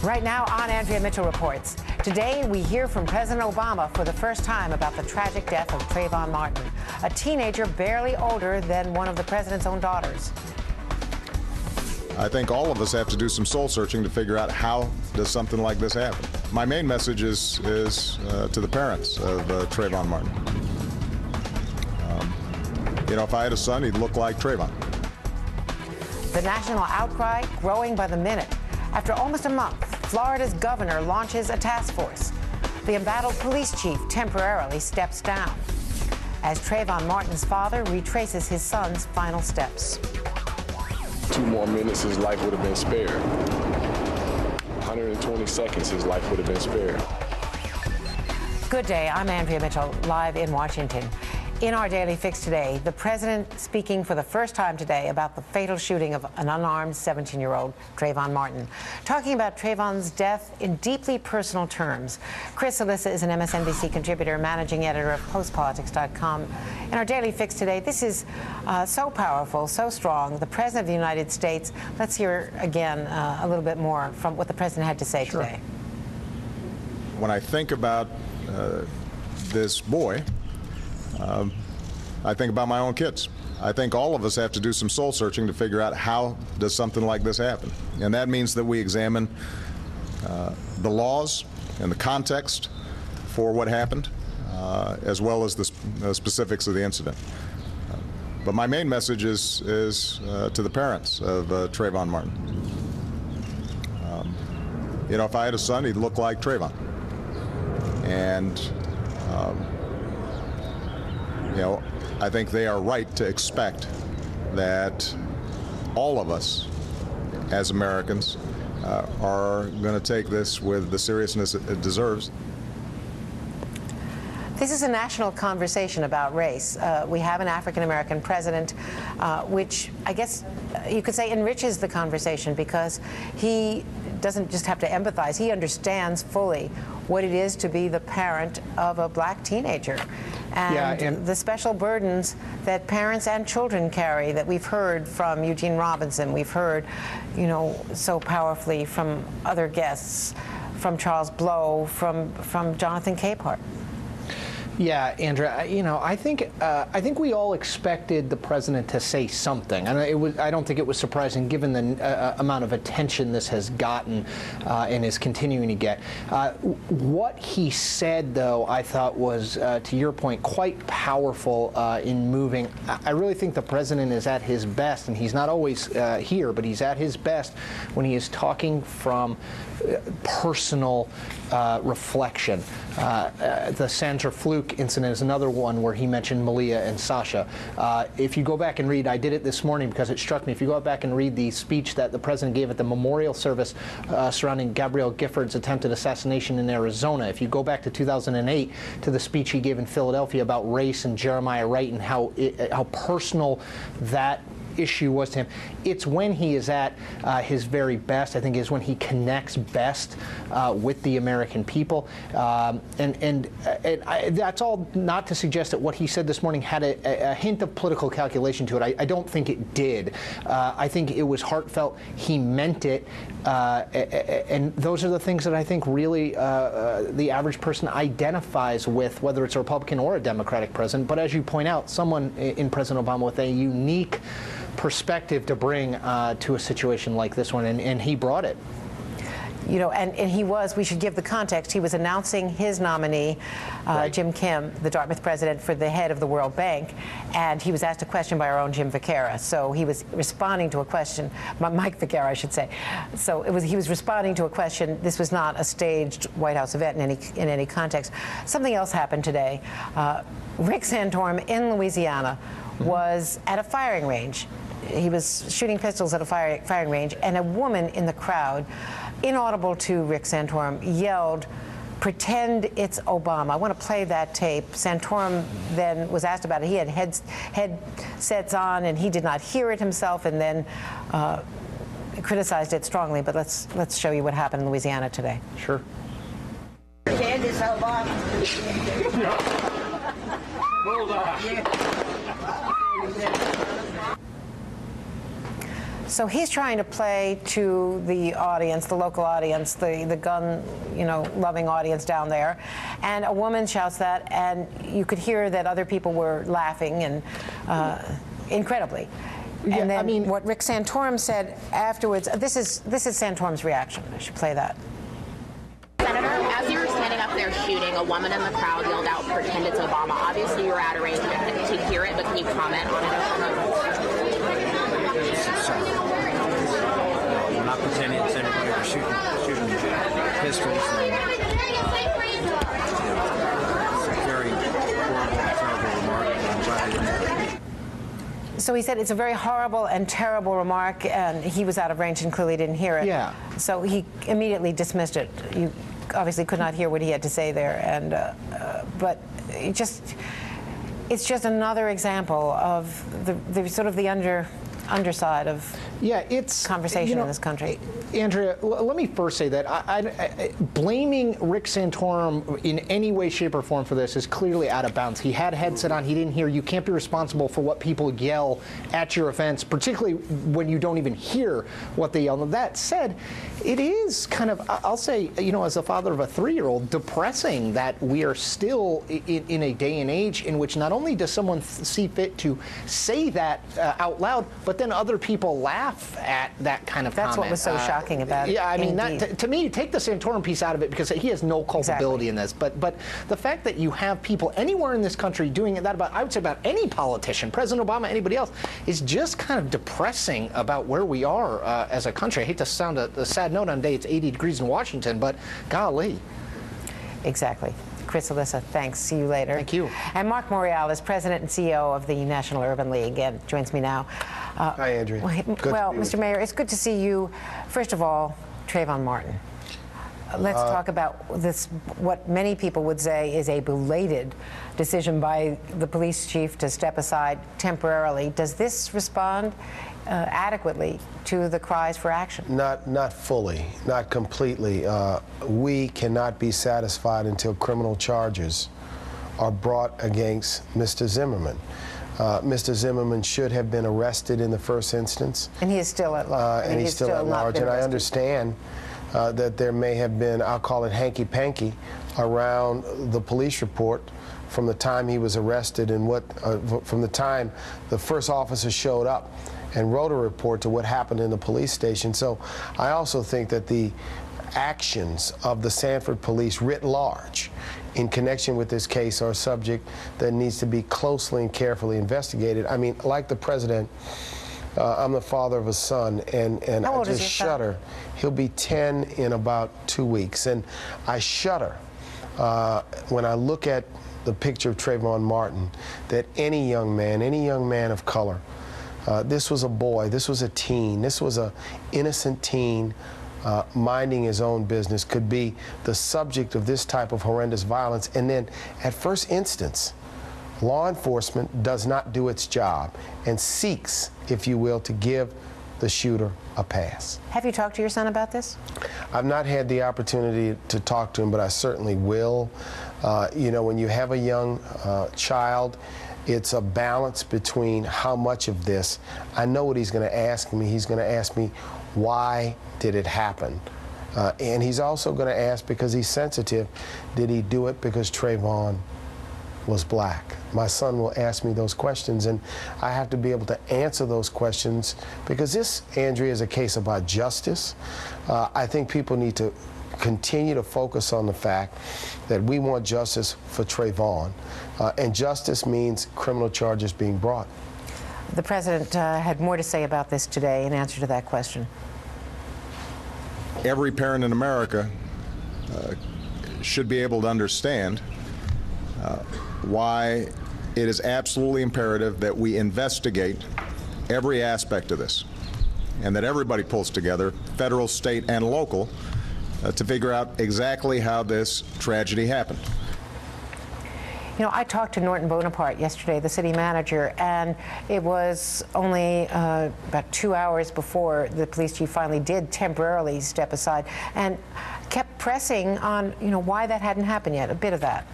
Right now on Andrea Mitchell Reports. Today we hear from President Obama for the first time about the tragic death of Trayvon Martin, a teenager barely older than one of the president's own daughters. I think all of us have to do some soul searching to figure out how does something like this happen. My main message is to the parents of Trayvon Martin. You know, if I had a son, he'd look like Trayvon. The national outcry growing by the minute. After almost a month, Florida's governor launches a task force. The embattled police chief temporarily steps down as Trayvon Martin's father retraces his son's final steps. 2 more minutes, his life would have been spared. 120 seconds, his life would have been spared. Good day, I'm Andrea Mitchell, live in Washington. In our Daily Fix today, the president speaking for the first time today about the fatal shooting of an unarmed 17-year-old Trayvon Martin, talking about Trayvon's death in deeply personal terms. Chris Alyssa is an MSNBC contributor, managing editor of postpolitics.com. In our Daily Fix today, this is so powerful, so strong. The President of the United States, let's hear again a little bit more from what the President had to say today. When I think about this boy, I think about my own kids. I think all of us have to do some soul searching to figure out how does something like this happen. And that means that we examine the laws and the context for what happened, as well as the specifics of the incident. But my main message is to the parents of Trayvon Martin. You know, if I had a son, he'd look like Trayvon. And you know, I think they are right to expect that all of us as Americans are going to take this with the seriousness it deserves. This is a national conversation about race. We have an African-American president, which I guess you could say enriches the conversation because he doesn't just have to empathize. He understands fully what it is to be the parent of a black teenager. And the special burdens that parents and children carry that we've heard from Eugene Robinson, we've heard, you know, so powerfully from other guests, from Charles Blow, from Jonathan Capehart. Yeah, Andrea, you know, I think we all expected the president to say something. I don't think it was surprising given the amount of attention this has gotten and is continuing to get. What he said, though, I thought was, to your point, quite powerful in moving. I really think the president is at his best, and he's not always here, but he's at his best when he is talking from personal reflection. The Sandra Fluke incident is another one where he mentioned Malia and Sasha. If you go back and read, I did it this morning because it struck me, if you go back and read the speech that the president gave at the memorial service surrounding Gabrielle Gifford's attempted assassination in Arizona, if you go back to 2008 to the speech he gave in Philadelphia about race and Jeremiah Wright and how personal that issue was to him, it's when he is at his very best, I think, is when he connects best with the American people. That's all not to suggest that what he said this morning had a hint of political calculation to it. I don't think it did. I think it was heartfelt. He meant it. And those are the things that I think really the average person identifies with, whether it's a Republican or a Democratic president. But as you point out, someone in President Obama with a unique perspective to bring to a situation like this one, and he brought it. You know, and he was, we should give the context, he was announcing his nominee, right. Jim Kim, the Dartmouth president, for the head of the World Bank, and he was asked a question by our own Jim Vaquera. So he was responding to a question, Mike Vaquera, I should say. So he was responding to a question. This was not a staged White House event in any context. Something else happened today. Rick Santorum in Louisiana was at a firing range. He was shooting pistols at a firing range, and a woman in the crowd, inaudible to Rick Santorum, yelled, "Pretend it's Obama." I want to play that tape. Santorum then was asked about it. He had headsets on, and he did not hear it himself, and then criticized it strongly. But let's show you what happened in Louisiana today. Sure. Pretend it's Obama. Hold on. So he's trying to play to the audience, the local audience, the gun, loving audience down there. And a woman shouts that, and you could hear that other people were laughing, and incredibly. Yeah, and then I mean, what Rick Santorum said afterwards, this is Santorum's reaction. I should play that. Senator, as you were standing up there shooting, a woman in the crowd yelled out, "Pretend it's Obama." Obviously, you were at a range to hear it, but can you comment on it? We're not pretending it's anybody. We're shooting pistols. And, it's a very horrible and terrible remark. And I'm glad I didn't hear it. So he said it's a very horrible and terrible remark, and he was out of range and clearly didn't hear it. Yeah. So he immediately dismissed it. You obviously could not hear what he had to say there, and but it's just another example of the sort of the underside of conversation in this country. Andrea, let me first say that I blaming Rick Santorum in any way, shape, or form for this is clearly out of bounds. He had a headset on. He didn't hear. You can't be responsible for what people yell at your events, particularly when you don't even hear what they yell. And that said, it is kind of, I'll say, as a father of a 3-year-old, depressing that we are still in a day and age in which not only does someone see fit to say that out loud, but then other people laugh at that kind of comment. That's what was so shocking about it. Yeah, I mean, that, to me, take the Santorum piece out of it because he has no culpability in this. But the fact that you have people anywhere in this country doing that about, I would say about any politician, President Obama, anybody else, is just kind of depressing about where we are as a country. I hate to sound a sad note on a day it's 80 degrees in Washington, but golly. Exactly. Chris, Alyssa, thanks. See you later. Thank you. And Mark Morial is president and CEO of the National Urban League and joins me now. Hi, Andrea. Well, Mr. Mayor, it's good to see you. First of all, Trayvon Martin. Let's talk about this, what many people would say is a belated decision by the police chief to step aside temporarily. Does this respond adequately to the cries for action? Not fully, not completely. We cannot be satisfied until criminal charges are brought against Mr. Zimmerman. Mr. Zimmerman should have been arrested in the first instance. And he is still at large. And he's still at large. And I understand that there may have been, I'll call it hanky-panky, around the police report from the time he was arrested and from the time the first officer showed up and wrote a report to what happened in the police station. So I also think that the actions of the Sanford police writ large in connection with this case are a subject that needs to be closely and carefully investigated. I mean, like the president, I'm the father of a son, and I just shudder. He'll be 10 in about 2 weeks, and I shudder when I look at the picture of Trayvon Martin, that any young man of color, this was a boy, this was a teen, this was an innocent teen minding his own business, could be the subject of this type of horrendous violence. And then at first instance, law enforcement does not do its job and seeks, if you will, to give the shooter a pass. Have you talked to your son about this? I've not had the opportunity to talk to him, but I certainly will. When you have a young child, it's a balance between how much of this. I know what he's going to ask me. He's going to ask me, why did it happen? And he's also going to ask, because he's sensitive, did he do it because Trayvon was black? My son will ask me those questions, and I have to be able to answer those questions, because this, Andrea, is a case about justice. I think people need to continue to focus on the fact that we want justice for Trayvon, and justice means criminal charges being brought. The president had more to say about this today in answer to that question. Every parent in America should be able to understand why it is absolutely imperative that we investigate every aspect of this, and that everybody pulls together, federal, state, and local, to figure out exactly how this tragedy happened. You know, I talked to Norton Bonaparte yesterday, the city manager, and it was only about 2 hours before the police chief finally did temporarily step aside and kept pressing on, why that hadn't happened yet. A bit of that.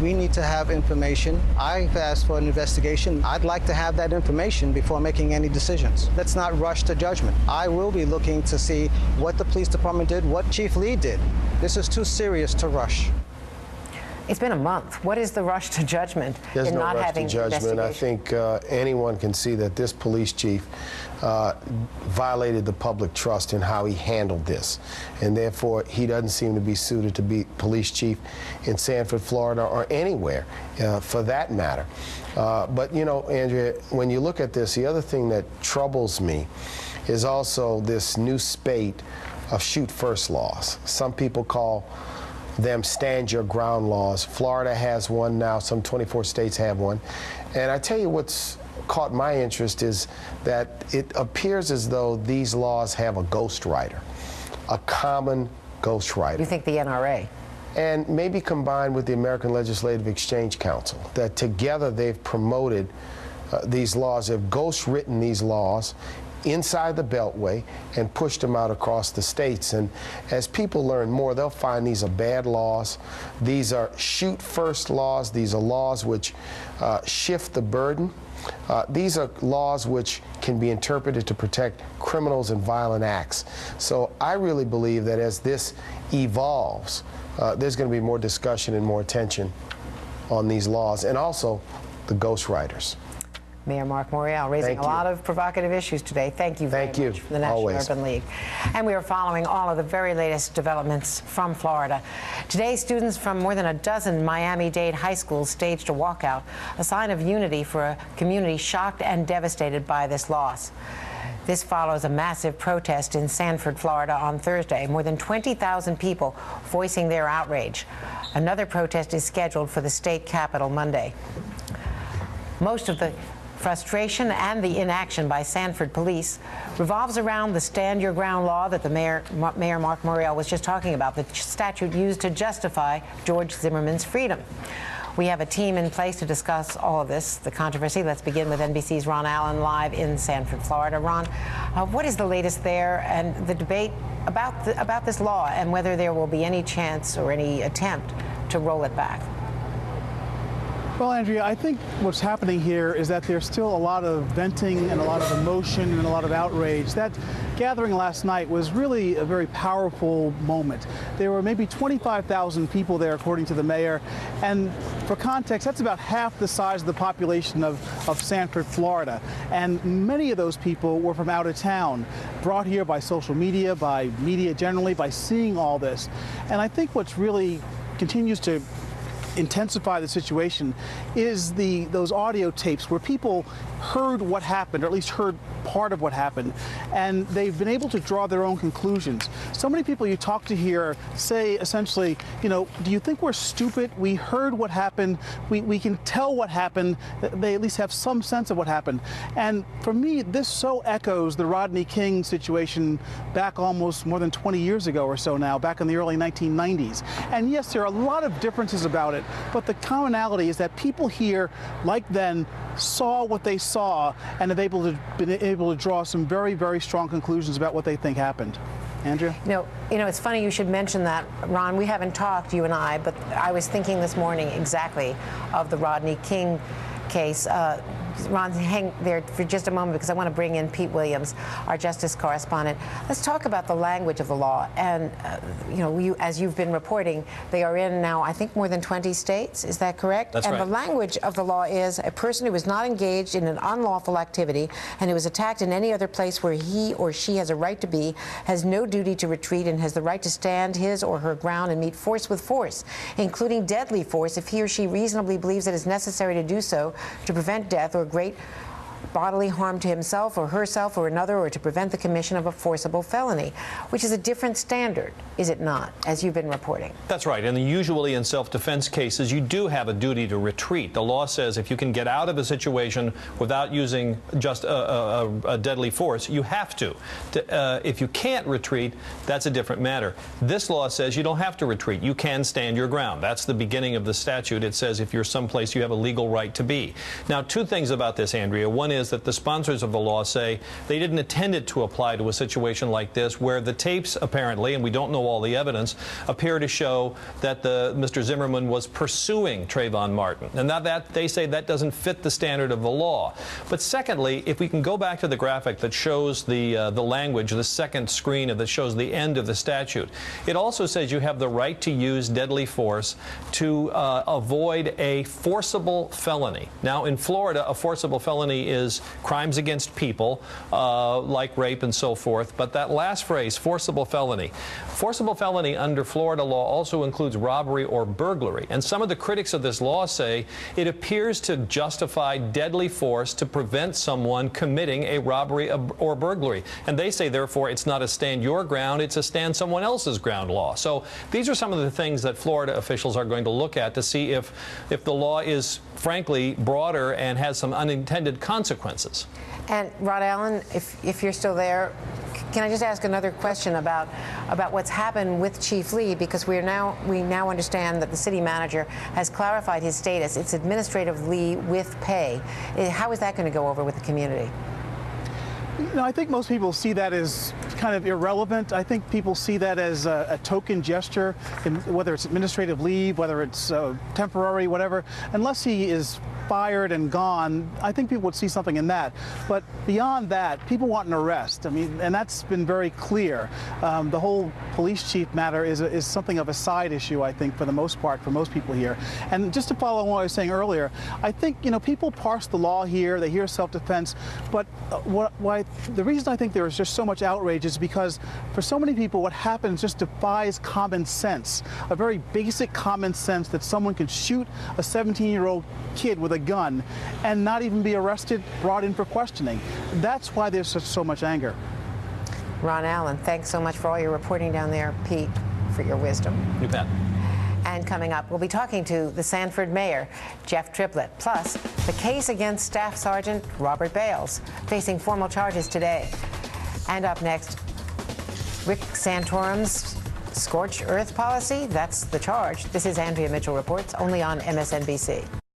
We need to have information. I've asked for an investigation. I'd like to have that information before making any decisions. Let's not rush to judgment. I will be looking to see what the police department did, what Chief Lee did. This is too serious to rush. It's been a month. What is the rush to judgment There's in no not rush having to judgment. I think anyone can see that this police chief violated the public trust in how he handled this, and therefore he doesn't seem to be suited to be police chief in Sanford, Florida, or anywhere for that matter. But you know, Andrea, when you look at this, the other thing that troubles me is also this new spate of shoot first laws. Some people call them stand your ground laws. Florida has one now, some 24 states have one. And I tell you what's caught my interest is that it appears as though these laws have a ghostwriter, a common ghostwriter. You think the NRA? And maybe combined with the American Legislative Exchange Council, that together they've promoted these laws, they've ghostwritten these laws inside the Beltway and pushed them out across the states. And as people learn more, they'll find these are bad laws. These are shoot first laws. These are laws which shift the burden. These are laws which can be interpreted to protect criminals and violent acts. So I really believe that as this evolves, there's going to be more discussion and more attention on these laws, and also the ghostwriters. Mayor Mark Morial raising a lot of provocative issues today. Thank you very much for the National Urban League. And we are following all of the very latest developments from Florida. Today, students from more than a dozen Miami-Dade high schools staged a walkout, a sign of unity for a community shocked and devastated by this loss. This follows a massive protest in Sanford, Florida on Thursday. More than 20,000 people voicing their outrage. Another protest is scheduled for the state capitol Monday. Most of the frustration and the inaction by Sanford police revolves around the stand your ground law that the Mayor Mark Morial was just talking about, the statute used to justify George Zimmerman's freedom. We have a team in place to discuss all of this, the controversy. Let's begin with NBC's Ron Allen live in Sanford, Florida. Ron, what is the latest there and the debate about this law and whether there will be any chance or any attempt to roll it back? Well, Andrea, I think what's happening here is that there's still a lot of venting and a lot of emotion and a lot of outrage. That gathering last night was really a very powerful moment. There were maybe 25,000 people there, according to the mayor. And for context, that's about half the size of the population of Sanford, Florida. And many of those people were from out of town, brought here by social media, by media generally, by seeing all this. And I think what's really continues to intensify the situation is those audio tapes where people heard what happened, or at least heard part of what happened, and they've been able to draw their own conclusions. So many people you talk to here say essentially, you know, do you think we're stupid? We heard what happened. We can tell what happened. They at least have some sense of what happened. And for me, this so echoes the Rodney King situation back almost more than 20 years ago or so now, back in the early 1990s. And yes, there are a lot of differences about it, but the commonality is that people here, like then, saw what they saw and have been able to draw some very, very strong conclusions about what they think happened. Andrea? You know, it's funny you should mention that, Ron. We haven't talked, you and I, but I was thinking this morning exactly of the Rodney King case. Ron, hang there for just a moment because I want to bring in Pete Williams, our justice correspondent. Let's talk about the language of the law. And, you know, as you've been reporting, they are in now, I think, more than 20 states. Is that correct? That's right. And the language of the law is a person who is not engaged in an unlawful activity and who is attacked in any other place where he or she has a right to be, has no duty to retreat, and has the right to stand his or her ground and meet force with force, including deadly force if he or she reasonably believes it is necessary to do so to prevent death or great bodily harm to himself or herself or another, or to prevent the commission of a forcible felony, which is a different standard, is it not, as you've been reporting? That's right. And usually in self-defense cases, you do have a duty to retreat. The law says if you can get out of a situation without using just a deadly force, you have to. If you can't retreat, that's a different matter. This law says you don't have to retreat. You can stand your ground. That's the beginning of the statute. It says if you're someplace you have a legal right to be. Now, two things about this, Andrea. One is that the sponsors of the law say they didn't intend it to apply to a situation like this, where the tapes apparently, and we don't know all the evidence, appear to show that Mr. Zimmerman was pursuing Trayvon Martin. And now that they say that doesn't fit the standard of the law. But secondly, if we can go back to the graphic that shows the language, the second screen that shows the end of the statute, it also says you have the right to use deadly force to avoid a forcible felony. Now, in Florida, a forcible felony is crimes against people, like rape and so forth. But that last phrase, forcible felony under Florida law also includes robbery or burglary. And some of the critics of this law say it appears to justify deadly force to prevent someone committing a robbery or burglary. And they say, therefore, it's not a stand your ground, it's a stand someone else's ground law. So these are some of the things that Florida officials are going to look at to see if the law is, frankly, broader and has some unintended consequences. And Rod Allen, if you're still there, can I just ask another question about what's happened with Chief Lee? Because we now understand that the city manager has clarified his status. It's administrative leave with pay. How is that going to go over with the community? You know, I think most people see that as kind of irrelevant. I think people see that as a token gesture, whether it's administrative leave, whether it's temporary, whatever. Unless he is fired and gone, I think people would see something in that. But beyond that, people want an arrest. I mean, and that's been very clear. The whole police chief matter is something of a side issue, I think, for the most part, for most people here. And just to follow on what I was saying earlier, I think, you know, people parse the law here, they hear self-defense, but the reason I think there is just so much outrage is because for so many people, what happens just defies common sense, a very basic common sense that someone can shoot a 17-year-old kid with a gun and not even be arrested, brought in for questioning. That's why there's so much anger. Ron Allen, thanks so much for all your reporting down there. Pete, for your wisdom. You bet. And coming up, we'll be talking to the Sanford mayor, Jeff Triplett, plus the case against Staff Sergeant Robert Bales, facing formal charges today. And up next, Rick Santorum's scorched earth policy. That's the charge. This is Andrea Mitchell Reports, only on MSNBC.